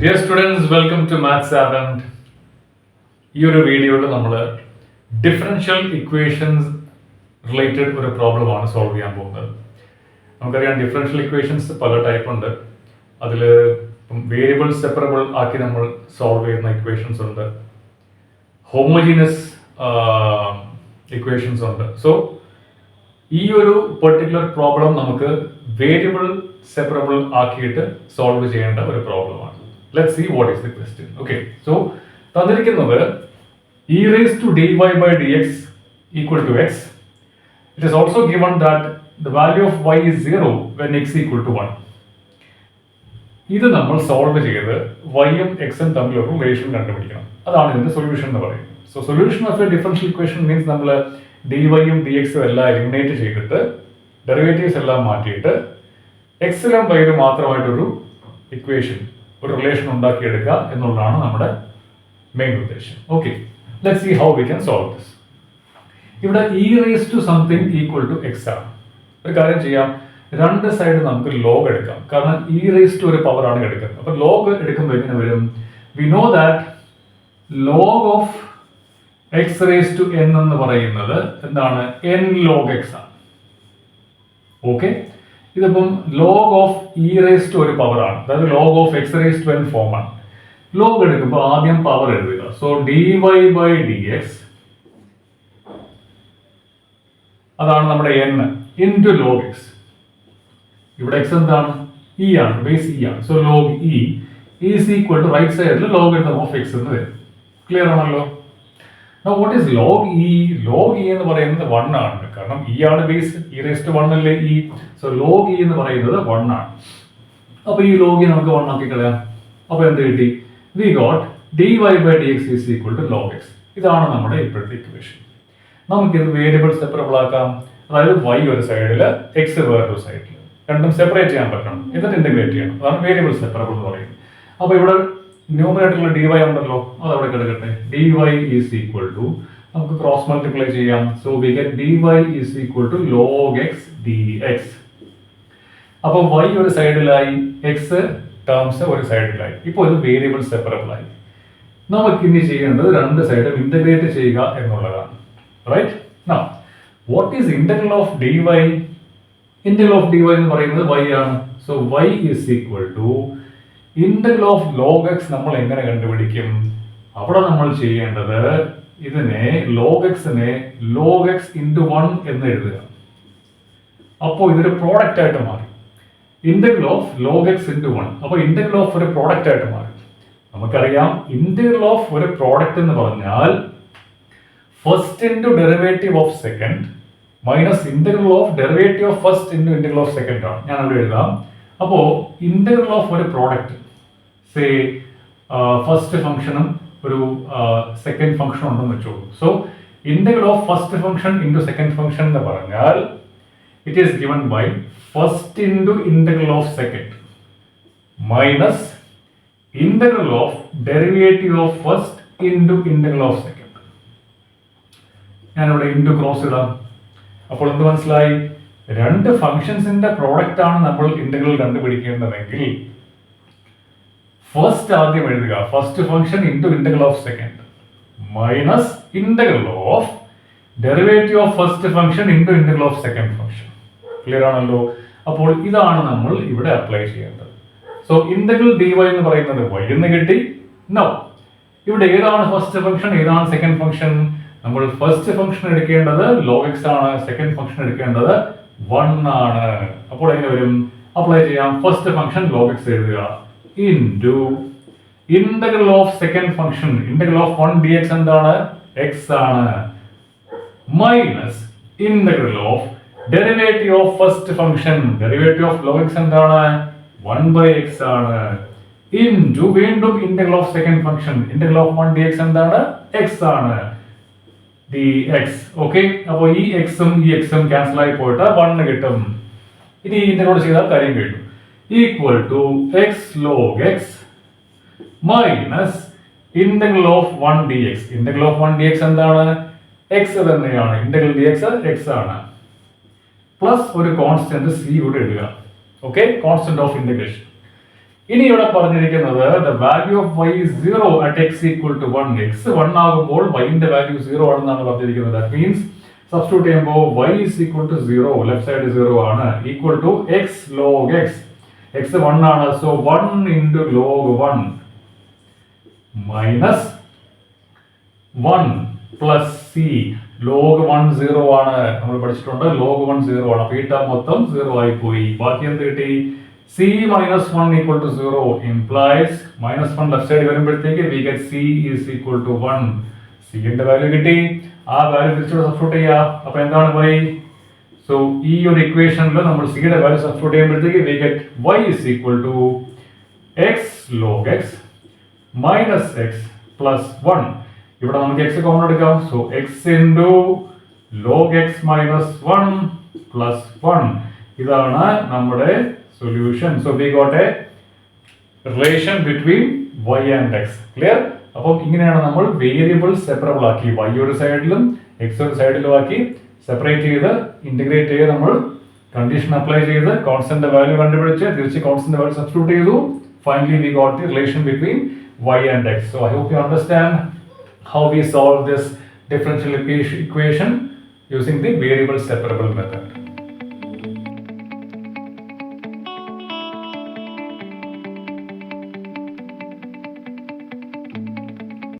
Dear students, welcome to MathSavant. ഈ ഒരു വീഡിയോയിൽ നമ്മൾ ഡിഫറൻഷ്യൽ ഇക്വേഷൻസ് റിലേറ്റഡ് ഒരു പ്രോബ്ലമാണ് സോൾവ് ചെയ്യാൻ പോകുന്നത്. നമുക്കറിയാം ഡിഫറൻഷ്യൽ ഇക്വേഷൻസ് പല ടൈപ്പ് ഉണ്ട്. അതിൽ വേരിയബിൾ സെപ്പറബിൾ ആക്കി നമ്മൾ സോൾവ് ചെയ്യുന്ന ഇക്വേഷൻസ് ഉണ്ട്, ഹോമോജീനസ് ഇക്വേഷൻസ് ഉണ്ട്. സോ ഈ ഒരു പെർട്ടിക്കുലർ പ്രോബ്ലം നമുക്ക് വേരിയബിൾ സെപ്പറബിൾ ആക്കിയിട്ട് സോൾവ് ചെയ്യേണ്ട ഒരു പ്രോബ്ലമാണ്. Let's see what is the question. Okay, so തന്നിരിക്കുന്നത് e raised to dy by dx equal to x. It is also given that the value of y is 0 when x equal to 1. ഇത് നമ്മൾ solve ചെയ്ത് y ഉം x ഉം തമ്മിലുള്ള relation കണ്ടുപിടിക്കണം. അതാണ് ഇതിന്റെ സൊല്യൂഷൻ എന്ന് പറയുന്നത്. So solution of A differential equation means നമ്മൾ dy ഉം dx ഉം എല്ലാം എലിമിനേറ്റ് ചെയ്തിട്ട് ഡെറിവേറ്റീവ്സ് എല്ലാം മാറ്റിയിട്ട് x ലും y ലും മാത്രമായിട്ടൊരു ഇക്വേഷൻ, ഒരു റിലേഷൻ ഉണ്ടാക്കിയെടുക്കുക എന്നുള്ളതാണ് നമ്മുടെ മെയിൻ ഉദ്ദേശം. Okay, let's see how we can solve this. ഇവിടെ e raise to something equal to x ആണ്. ഒരു കാര്യം ചെയ്യാം, രണ്ട് സൈഡ് നമുക്ക് ലോഗ് എടുക്കാം, കാരണം ഇ റേസ് ടു ഒരു പവർ ആണ് എടുക്കുന്നത്. അപ്പൊ ലോഗ് എടുക്കുമ്പോൾ എങ്ങനെ വരും? We know that log of x raise to n എന്ന് പറയുന്നത് എന്താണ്? എൻ ലോഗ് എക്സ് ആണ്. ഓക്കെ, ഇതിപ്പം log of e raise to ഒരു പവർ ആണ്, അതായത് log of x raise to n form ആണ്. ലോഗ് എടുക്കുമ്പോൾ ആദ്യം പവർ എഴുതുക. So d y by d x, അതാണ് നമ്മുടെ എൻ ഇൻറ്റു ലോഗ് എക്സ്. ഇവിടെ എക്സ് എന്താണ്? ഇ ആണ്, ബേസ് ഇ ആണ്. So log e is equal to right സൈഡിൽ ലോഗ് ഓഫ് എക്സ് എന്ന് വരും. ക്ലിയർ ആണല്ലോ? Now what is log e? Log e എന്ന് പറയുന്നത് 1 ആണ്, കാരണം e ആണ് ബേസ്, e raised to 1 അല്ലേ e. സോ log e എന്ന് പറയുന്നത് 1 ആണ്. അപ്പോൾ ഈ log e നമുക്ക് 1 ആക്കി കളയാം. അപ്പോൾ എന്ത് കിട്ടി? We got dy by dx is equal to log x. ഇതാണ് നമ്മുടെ ഇപ്പോഴത്തെ ഇക്വേഷൻ. നമുക്ക് ഇത് വേരിയബിൾ സെപ്പറബിൾ ആക്കാം, അതായത് y ഒരു സൈഡിൽ x വേറൊരു സൈഡിൽ, രണ്ടും സെപ്പറേറ്റ് ചെയ്യാൻ പറ്റണം, എന്നിട്ട് ഇന്റഗ്രേറ്റ് ചെയ്യണം. അതാണ് വേരിയബിൾ സെപ്പറബിൾ എന്ന് പറയുന്നത്. അപ്പോൾ ഇവിടെ ന്യൂമറേറ്ററിൽ dy ഉണ്ടല്ലോ, അത് അവിടെ കിടക്കട്ടെ. dy ഈസ് ഈക്വൽ ടു, നമുക്ക് ക്രോസ് മൾട്ടിപ്ലൈ ചെയ്യാം. So we get dy is equal to log x dx. അപ്പോൾ y ഒരു സൈഡിലായി, x ടേംസ് ഒരു സൈഡിലായി. ഇപ്പോൾ ഇത് വേരിയബിൾ സെപ്പറബിൾ ആയി. നമുക്ക് ഇനി ചെയ്യേണ്ടത് രണ്ട് സൈഡും ഇന്റഗ്രേറ്റ് ചെയ്യുക എന്നുള്ളതാണ്. Right? Now what is integral of dy? Integral of dy എന്ന് പറയുന്നത് y ആണ്. So y is equal to integral of log x. നമ്മൾ എങ്ങനെ കണ്ടുപിടിക്കും? അവിടെ നമ്മൾ ചെയ്യേണ്ടത് ഇതിനെ ലോഗ് എക്സിനെ ലോഗ് എക്സ് ഇൻറ്റു 1 എന്ന് എഴുതുക. അപ്പോൾ ഇതൊരു പ്രോഡക്റ്റ് ആയിട്ട് മാറി. Integral of log x into 1, അപ്പോൾ ഇന്റഗ്രൽ ഓഫ് ഒരു പ്രോഡക്റ്റ് ആയിട്ട് മാറി. നമുക്കറിയാം ഇന്റഗ്രൽ ഓഫ് ഒരു പ്രോഡക്റ്റ് എന്ന് പറഞ്ഞാൽ first into derivative of second minus integral of derivative of first into integral of second ആണ്. ഞാൻ അവിടെ എഴുതാം. അപ്പോൾ ഇന്റഗ്രൽ ഓഫ് ഒരു പ്രോഡക്റ്റ്, സേ ഫസ്റ്റ് ഫംഗ്ഷനും ഒരു സെക്കൻഡ് ഫംഗ്ഷൻ ഉണ്ടെന്ന് വെച്ചോളൂ. So integral of first function into second function എന്ന് പറഞ്ഞാൽ it is given by first into integral of second minus integral of derivative of first into integral of second. ഞാനിവിടെ into cross ഇടാം. അപ്പോൾ എന്ത് മനസ്സിലായി? രണ്ട് ഫംഗ്ഷൻസിന്റെ പ്രോഡക്റ്റ് ആണ് നമ്മൾ ഇന്റഗ്രൽ കണ്ടുപിടിക്കേണ്ടതെങ്കിൽ ഫസ്റ്റ് ആദ്യം എഴുതുക, first function into integral of second minus integral of derivative of first function into integral of second function. Clear ആണല്ലോ? അപ്പോൾ ഇതാണ് നമ്മൾ ഇവിടെ അപ്ലൈ ചെയ്യേണ്ടത്. സോ ഇന്റഗ്രൽ dy എന്ന് പറയുന്നത് y എന്ന് കിട്ടി. നൗ ഇവിടെ ഏതാണ് ഫസ്റ്റ് ഫംഗ്ഷൻ, ഏതാണ് സെക്കൻഡ് ഫംഗ്ഷൻ? നമ്മൾ ഫസ്റ്റ് ഫംഗ്ഷൻ എടുക്കേണ്ടത് log x ആണ്, സെക്കൻഡ് ഫംഗ്ഷൻ എടുക്കേണ്ടത് 1 ആണ്. അപ്പോൾ എങ്ങനെ വരും? അപ്ലൈ ചെയ്യാം. ഫസ്റ്റ് ഫംഗ്ഷൻ log x എഴുതുക into integral of second function, integral of 1 dx എന്താണ്? x ആണ്, minus integral of derivative of first function, derivative of log x എന്താണ്? 1/x ആണ്, ഇൻറ്റു വീണ്ടും integral of second function, integral of 1 dx എന്താണ്? x ആണ്, dx. Okay, അപ്പോൾ ഈ എക്സും ഈ എക്സും ക്യാൻസൽ ആയി പോയിട്ട് 1 കിട്ടും. ഇനി ഇന്റഗ്രേറ്റ് ചെയ്താൽ കാര്യം കഴിഞ്ഞു. Equal to x log x minus integral of 1 dx. Integral of 1 dx എന്താണ്? എക്സ് തന്നെയാണ്, ഇന്റഗ്രൽ dx എക്സ് ആണ്, പ്ലസ് ഒരു കോൺസ്റ്റന്റ് c ഇവിടെ ഇടുക. Okay, constant of integration. ഇനി ഇവിടെ പറഞ്ഞിരിക്കുന്നത് the value of y is 0 at x equal to 1. x 1 ആകുമ്പോൾ y ന്റെ വാല്യൂ 0 ആണെന്നാണ് പറഞ്ഞിരിക്കുന്നത്. That means substitute ചെയ്യുമ്പോൾ y is equal to 0, left side 0 ആണ്, equal to x log x. x 1 ആണ്, so 1 into log 1 minus 1 plus c. log 1 0 ആണ്, നമ്മൾ പഠിച്ചിട്ടുണ്ട് log 1 0 ആണ്. അപ്പോൾ ഈ ടേം മൊത്തം 0 ആയി പോയി. ബാക്കി എന്ത് കിട്ടി? c minus 1 equal to 0 implies minus 1 left side വരുമ്പോഴത്തേക്ക് we get c is equal to 1. c ന്റെ വാല്യൂ കിട്ടി, ആ വാല്യൂ തിരിച്ചുകൂടെ സബ്സ്റ്റിറ്റ്യൂട്ട് ചെയ്യാം. അപ്പോൾ എന്താണ് y? സോ ഈ ഒരു ഇക്വേഷനിൽ നമ്മൾ c യുടെ വാല്യൂ സബ്സ്റ്റിറ്റ്യൂട്ട് ചെയ്യുമ്പോഴത്തേക്ക് we get y is equal to x log x minus x plus 1. ഇവിടെ നമുക്ക് x കോമൺ എടുക്കാം. So x into log x minus 1 plus 1. ഇതാണ് നമ്മുടെ solution. So we got a relation between y and x. Clear? അപ്പോൾ ഇങ്ങനെയാണ് നമ്മൾ variable separable ആക്കി, y ഒരു സൈഡിലും x ഒരു സൈഡിലും ആക്കി സെപ്പറേറ്റ് ചെയ്ത് ഇന്റഗ്രേറ്റ് ചെയ്ത് നമ്മൾ കണ്ടീഷൻ അപ്ലൈ ചെയ്ത് കോൺസ്റ്റന്റ് വാല്യൂ കണ്ടുപിടിച്ച് തിരിച്ച് കോൺസ്റ്റന്റ് വാല്യൂ സബ്സ്റ്റിറ്റ്യൂട്ട് ചെയ്തു. Finally we got the relation between y and x. So I hope you understand how we solve this differential equation using the variable separable method.